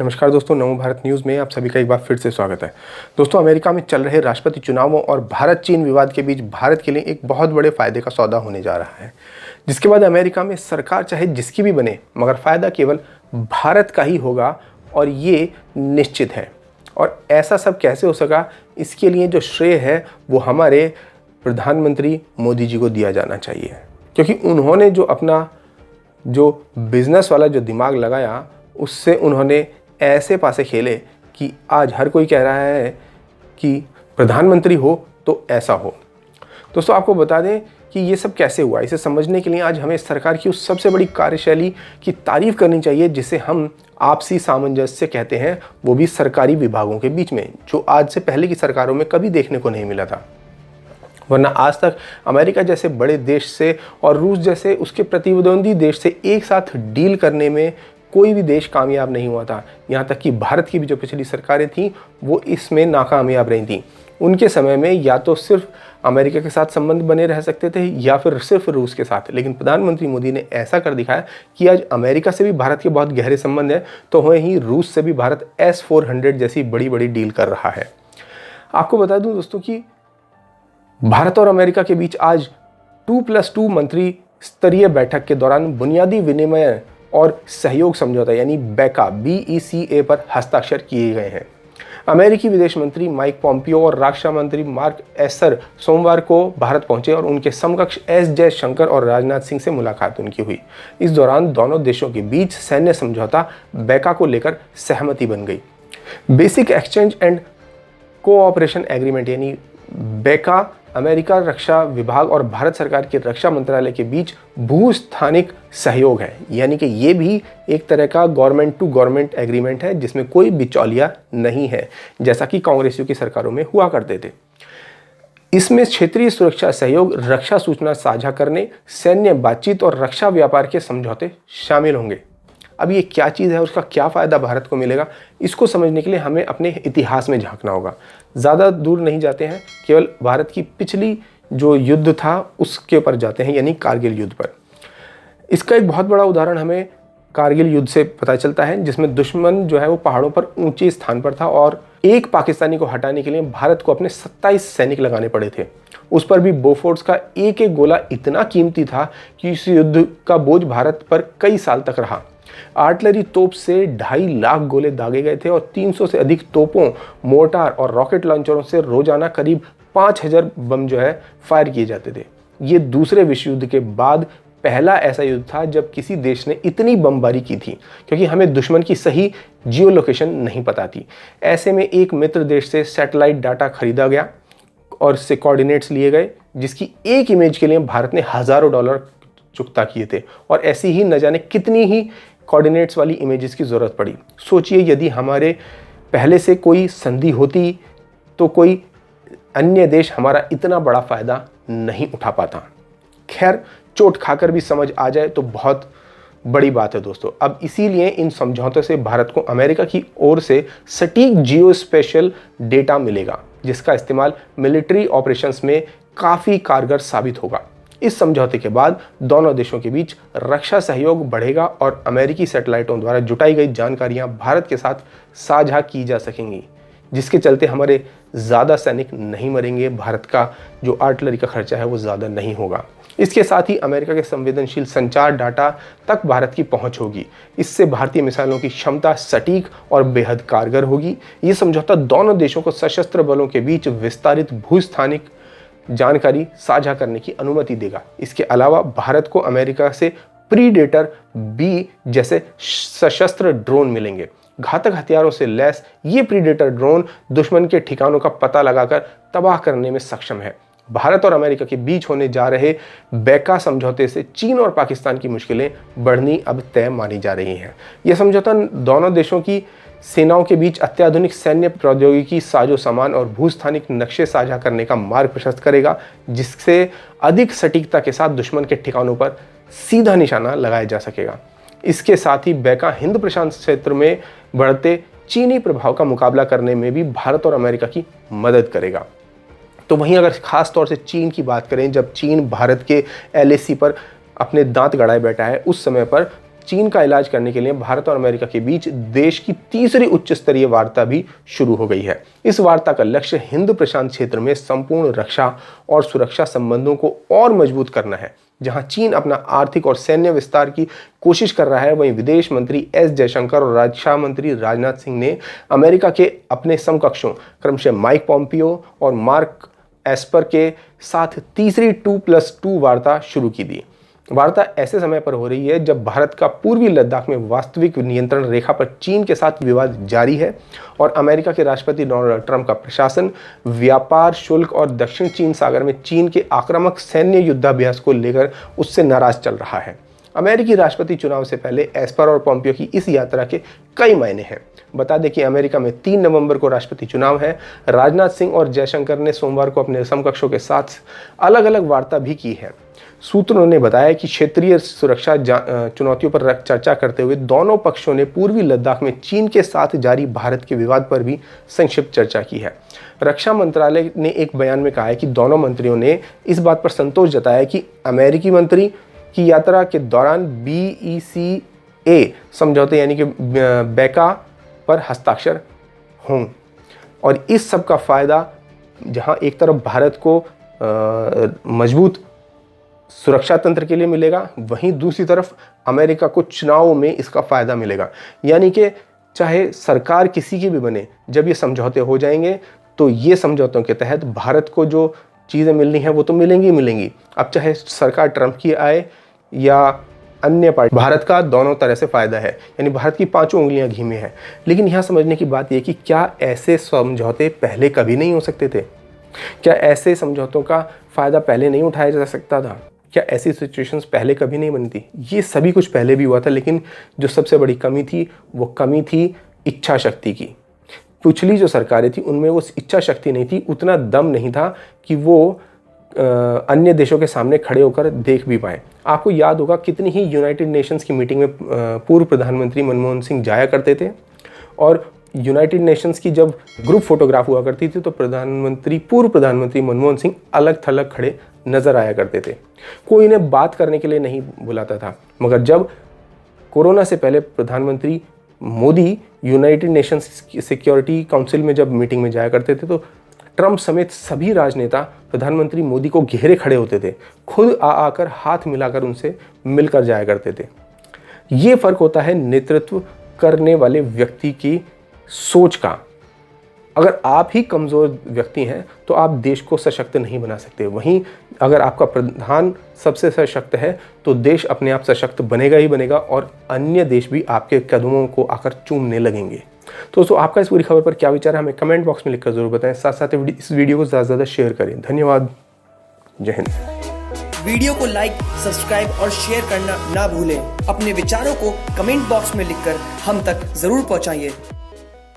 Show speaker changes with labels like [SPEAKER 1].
[SPEAKER 1] नमस्कार दोस्तों, नमो भारत न्यूज़ में आप सभी का एक बार फिर से स्वागत है। दोस्तों, अमेरिका में चल रहे राष्ट्रपति चुनावों और भारत चीन विवाद के बीच भारत के लिए एक बहुत बड़े फायदे का सौदा होने जा रहा है, जिसके बाद अमेरिका में सरकार चाहे जिसकी भी बने, मगर फ़ायदा केवल भारत का ही होगा और ये निश्चित है। और ऐसा सब कैसे हो सका, इसके लिए जो श्रेय है वो हमारे प्रधानमंत्री मोदी जी को दिया जाना चाहिए, क्योंकि उन्होंने जो अपना जो बिज़नेस वाला जो दिमाग लगाया, उससे उन्होंने ऐसे पासे खेले कि आज हर कोई कह रहा है कि प्रधानमंत्री हो तो ऐसा हो। दोस्तों, आपको बता दें कि ये सब कैसे हुआ। इसे समझने के लिए आज हमें सरकार की उस सबसे बड़ी कार्यशैली की तारीफ़ करनी चाहिए जिसे हम आपसी सामंजस्य कहते हैं, वो भी सरकारी विभागों के बीच में, जो आज से पहले की सरकारों में कभी देखने को नहीं मिला था। वरना आज तक अमेरिका जैसे बड़े देश से और रूस जैसे उसके प्रतिद्वंदी देश से एक साथ डील करने में कोई भी देश कामयाब नहीं हुआ था। यहाँ तक कि भारत की भी जो पिछली सरकारें थीं वो इसमें नाकामयाब रही थीं। उनके समय में या तो सिर्फ अमेरिका के साथ संबंध बने रह सकते थे या फिर सिर्फ रूस के साथ, लेकिन प्रधानमंत्री मोदी ने ऐसा कर दिखाया कि आज अमेरिका से भी भारत के बहुत गहरे संबंध हैं, तो वहीं रूस से भी भारत S-400 जैसी बड़ी बड़ी डील कर रहा है। आपको बता दूं दोस्तों कि भारत और अमेरिका के बीच आज 2+2 मंत्री स्तरीय बैठक के दौरान बुनियादी विनिमय और सहयोग समझौता यानी बेका BECA पर हस्ताक्षर किए गए हैं। अमेरिकी विदेश मंत्री माइक पॉम्पियो और रक्षा मंत्री मार्क एस्पर सोमवार को भारत पहुंचे और उनके समकक्ष S जयशंकर और राजनाथ सिंह से मुलाकात उनकी हुई। इस दौरान दोनों देशों के बीच सैन्य समझौता बेका को लेकर सहमति बन गई। Basic exchange and cooperation agreement यानी बेका अमेरिका रक्षा विभाग और भारत सरकार के रक्षा मंत्रालय के बीच भूस्थानिक सहयोग है, यानी कि ये भी एक तरह का गवर्नमेंट टू गवर्नमेंट एग्रीमेंट है जिसमें कोई बिचौलिया नहीं है, जैसा कि कांग्रेसियों की सरकारों में हुआ करते थे। इसमें क्षेत्रीय सुरक्षा सहयोग, रक्षा सूचना साझा करने, सैन्य बातचीत और रक्षा व्यापार के समझौते शामिल होंगे। अब ये क्या चीज़ है, उसका क्या फ़ायदा भारत को मिलेगा, इसको समझने के लिए हमें अपने इतिहास में झांकना होगा। ज़्यादा दूर नहीं जाते हैं, केवल भारत की पिछली जो युद्ध था उसके ऊपर जाते हैं, यानी कारगिल युद्ध पर। इसका एक बहुत बड़ा उदाहरण हमें कारगिल युद्ध से पता चलता है, जिसमें दुश्मन जो है वो पहाड़ों पर ऊंचे स्थान पर था और एक पाकिस्तानी को हटाने के लिए भारत को अपने 27 सैनिक लगाने पड़े थे। उस पर भी बोफोर्स का एक एक गोला इतना कीमती था कि इस युद्ध का बोझ भारत पर कई साल तक रहा। आर्टिलरी तोप से 2.5 लाख गोले दागे गए थे और 300 से अधिक तोपों, मोर्टार और रॉकेट लॉन्चरों से रोजाना करीब 5000 बम जो है फायर किए जाते थे। ये दूसरे विश्व युद्ध के बाद पहला ऐसा युद्ध था जब किसी देश ने इतनी बमबारी की थी, क्योंकि हमें दुश्मन की सही जियो लोकेशन नहीं पता थी। ऐसे में एक मित्र देश से सैटेलाइट डाटा खरीदा गया और इससे कोऑर्डिनेट्स लिए गए, जिसकी एक इमेज के लिए भारत ने हज़ारों डॉलर चुकता किए थे और ऐसी ही न जाने कितनी ही कोऑर्डिनेट्स वाली इमेजेस की ज़रूरत पड़ी। सोचिए, यदि हमारे पहले से कोई संधि होती तो कोई अन्य देश हमारा इतना बड़ा फ़ायदा नहीं उठा पाता। खैर, चोट खाकर भी समझ आ जाए तो बहुत बड़ी बात है दोस्तों। अब इसीलिए इन समझौतों से भारत को अमेरिका की ओर से सटीक जियो स्पेशल डेटा मिलेगा, जिसका इस्तेमाल मिलिट्री ऑपरेशंस में काफ़ी कारगर साबित होगा। इस समझौते के बाद दोनों देशों के बीच रक्षा सहयोग बढ़ेगा और अमेरिकी सैटेलाइटों द्वारा जुटाई गई जानकारियां भारत के साथ साझा की जा सकेंगी, जिसके चलते हमारे ज़्यादा सैनिक नहीं मरेंगे, भारत का जो आर्टिलरी का खर्चा है वो ज़्यादा नहीं होगा। इसके साथ ही अमेरिका के संवेदनशील संचार डाटा तक भारत की पहुंच होगी। इससे भारतीय मिसाइलों की क्षमता सटीक और बेहद कारगर होगी। ये समझौता दोनों देशों को सशस्त्र बलों के बीच विस्तारित भूस्थानिक जानकारी साझा करने की अनुमति देगा। इसके अलावा भारत को अमेरिका से प्रीडेटर बी जैसे सशस्त्र ड्रोन मिलेंगे। घातक हथियारों से लैस ये प्रीडेटर ड्रोन दुश्मन के ठिकानों का पता लगाकर तबाह करने में सक्षम है। भारत और अमेरिका के बीच होने जा रहे बेका समझौते से चीन और पाकिस्तान की मुश्किलें बढ़नी अब तय मानी जा रही हैं। यह समझौता दोनों देशों की सेनाओं के बीच अत्याधुनिक सैन्य प्रौद्योगिकी, साजो सामान और भूस्थानिक नक्शे साझा करने का मार्ग प्रशस्त करेगा, जिससे अधिक सटीकता के साथ दुश्मन के ठिकानों पर सीधा निशाना लगाया जा सकेगा। इसके साथ ही बेका हिंद प्रशांत क्षेत्र में बढ़ते चीनी प्रभाव का मुकाबला करने में भी भारत और अमेरिका की मदद करेगा। तो वहीं अगर खास तौर से चीन की बात करें, जब चीन भारत के LAC पर अपने दांत गड़ाए बैठा है, उस समय पर चीन का इलाज करने के लिए भारत और अमेरिका के बीच देश की तीसरी उच्च स्तरीय वार्ता भी शुरू हो गई है। इस वार्ता का लक्ष्य हिंद प्रशांत क्षेत्र में संपूर्ण रक्षा और सुरक्षा संबंधों को और मजबूत करना है। जहां चीन अपना आर्थिक और सैन्य विस्तार की कोशिश कर रहा है, वहीं विदेश मंत्री एस जयशंकर और रक्षा मंत्री राजनाथ सिंह ने अमेरिका के अपने समकक्षों क्रमशः माइक पॉम्पियो और मार्क एस्पर के साथ तीसरी 2+2 वार्ता शुरू की थी। वार्ता ऐसे समय पर हो रही है जब भारत का पूर्वी लद्दाख में वास्तविक नियंत्रण रेखा पर चीन के साथ विवाद जारी है और अमेरिका के राष्ट्रपति डोनाल्ड ट्रंप का प्रशासन व्यापार शुल्क और दक्षिण चीन सागर में चीन के आक्रामक सैन्य युद्धाभ्यास को लेकर उससे नाराज चल रहा है। अमेरिकी राष्ट्रपति चुनाव से पहले एस्पर और पॉम्पियो की इस यात्रा के कई मायने हैं। बता दें कि अमेरिका में 3 नवंबर को राष्ट्रपति चुनाव है। राजनाथ सिंह और जयशंकर ने सोमवार को अपने समकक्षों के साथ अलग अलग वार्ता भी की है। सूत्रों ने बताया कि क्षेत्रीय सुरक्षा चुनौतियों पर चर्चा करते हुए दोनों पक्षों ने पूर्वी लद्दाख में चीन के साथ जारी भारत के विवाद पर भी संक्षिप्त चर्चा की है। रक्षा मंत्रालय ने एक बयान में कहा है कि दोनों मंत्रियों ने इस बात पर संतोष जताया कि अमेरिकी मंत्री की यात्रा के दौरान BECA समझौते यानी कि बेका पर हस्ताक्षर हों और इस सब का फ़ायदा जहां एक तरफ भारत को मजबूत सुरक्षा तंत्र के लिए मिलेगा, वहीं दूसरी तरफ अमेरिका को चुनावों में इसका फ़ायदा मिलेगा। यानी कि चाहे सरकार किसी की भी बने, जब ये समझौते हो जाएंगे तो ये समझौतों के तहत भारत को जो चीज़ें मिलनी है वो तो मिलेंगी मिलेंगी। अब चाहे सरकार ट्रंप की आए या अन्य पार्टी, भारत का दोनों तरह से फ़ायदा है। यानी भारत की 5 उंगलियां घी में है। लेकिन यहाँ समझने की बात यह कि क्या ऐसे समझौते पहले कभी नहीं हो सकते थे? क्या ऐसे समझौतों का फ़ायदा पहले नहीं उठाया जा सकता था? क्या ऐसी सिचुएशंस पहले कभी नहीं बनती? ये सभी कुछ पहले भी हुआ था, लेकिन जो सबसे बड़ी कमी थी वो कमी थी इच्छा शक्ति की। पिछली जो सरकारें थी उनमें वो इच्छा शक्ति नहीं थी, उतना दम नहीं था कि वो अन्य देशों के सामने खड़े होकर देख भी पाए। आपको याद होगा कितनी ही यूनाइटेड नेशंस की मीटिंग में पूर्व प्रधानमंत्री मनमोहन सिंह जाया करते थे और यूनाइटेड नेशंस की जब ग्रुप फोटोग्राफ हुआ करती थी तो पूर्व प्रधानमंत्री मनमोहन सिंह अलग थलग खड़े नजर आया करते थे। कोई इन्हें बात करने के लिए नहीं बुलाता था। मगर जब कोरोना से पहले प्रधानमंत्री Modi United Nations security council में जब मीटिंग में जाया करते थे तो ट्रंप समेत सभी राजनेता प्रधानमंत्री मोदी को घेरे खड़े होते थे, खुद आकर हाथ मिलाकर उनसे मिलकर जाया करते थे। ये फर्क होता है नेतृत्व करने वाले व्यक्ति की सोच का। अगर आप ही कमज़ोर व्यक्ति हैं तो आप देश को सशक्त नहीं बना सकते। वहीं अगर आपका प्रधान सबसे सशक्त है तो देश अपने आप सशक्त बनेगा ही बनेगा और अन्य देश भी आपके कदमों को आकर चूमने लगेंगे। तो दोस्तों, आपका इस पूरी खबर पर क्या विचार है हमें कमेंट बॉक्स में लिखकर जरूर बताएं। साथ साथ इस वीडियो को ज़्यादा से ज़्यादा शेयर करें। धन्यवाद। जय हिंद।
[SPEAKER 2] वीडियो को लाइक, सब्सक्राइब और शेयर करना ना भूलें। अपने विचारों को कमेंट बॉक्स में लिखकर हम तक जरूर पहुंचाइए।